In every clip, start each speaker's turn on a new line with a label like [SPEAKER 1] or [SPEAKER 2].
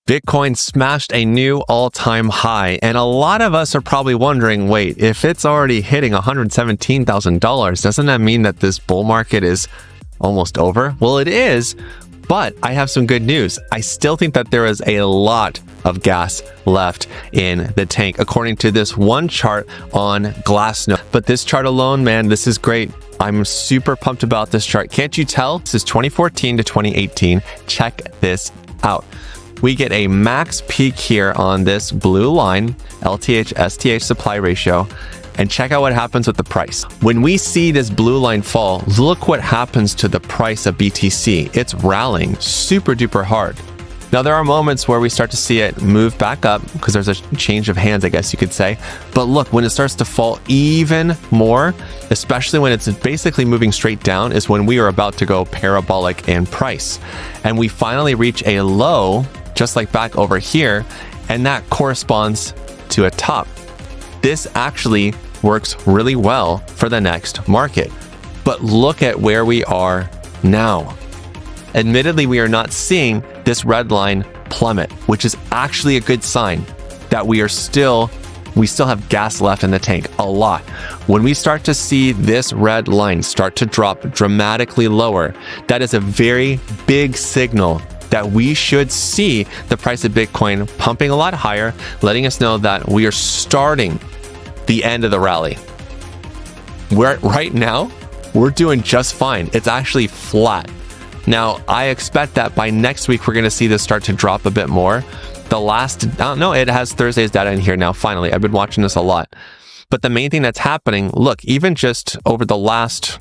[SPEAKER 1] Bitcoin smashed a new all-time high, and a lot of us are probably wondering, wait, if it's already hitting $117,000, doesn't that mean that this bull market is almost over? Well, it is, but I have some good news. I still think that there is a lot of gas left in the tank, according to this one chart on Glassnode. But this chart alone, man, this is great. I'm super pumped about this chart. Can't you tell? This is 2014 to 2018. Check this out. We get a max peak here on this blue line, LTH STH supply ratio, and check out what happens with the price. When we see this blue line fall, look what happens to the price of BTC. It's rallying super duper hard. Now, there are moments where we start to see it move back up because there's a change of hands, I guess you could say. But look, when it starts to fall even more, especially when it's basically moving straight down, is when we are about to go parabolic in price. And we finally reach a low, just like back over here, and that corresponds to a top. This actually works really well for the next market. But look at where we are now. Admittedly, we are not seeing this red line plummet, which is actually a good sign that we still have gas left in the tank, a lot. When we start to see this red line start to drop dramatically lower, that is a very big signal that we should see the price of Bitcoin pumping a lot higher, letting us know that we are starting the end of the rally. Right now, we're doing just fine. It's actually flat. Now, I expect that by next week, we're going to see this start to drop a bit more. It has Thursday's data in here now, finally. I've been watching this a lot. But the main thing that's happening, look, even just over the last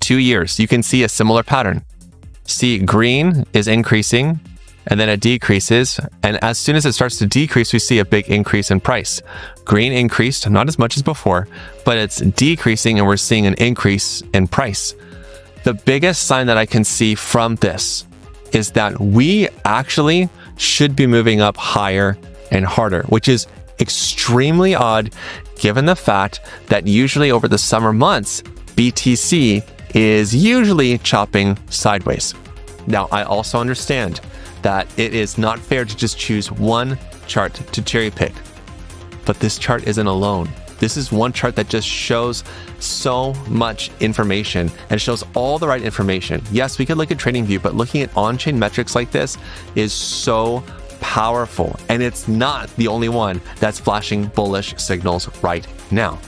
[SPEAKER 1] 2 years, you can see a similar pattern. See, green is increasing, and then it decreases. And as soon as it starts to decrease, we see a big increase in price. Green increased, not as much as before, but it's decreasing, and we're seeing an increase in price. The biggest sign that I can see from this is that we actually should be moving up higher and harder, which is extremely odd given the fact that usually over the summer months, BTC is usually chopping sideways. Now, I also understand that it is not fair to just choose one chart to cherry pick, but this chart isn't alone. This is one chart that just shows so much information and shows all the right information. Yes, we could look at TradingView, but looking at on-chain metrics like this is so powerful. And it's not the only one that's flashing bullish signals right now.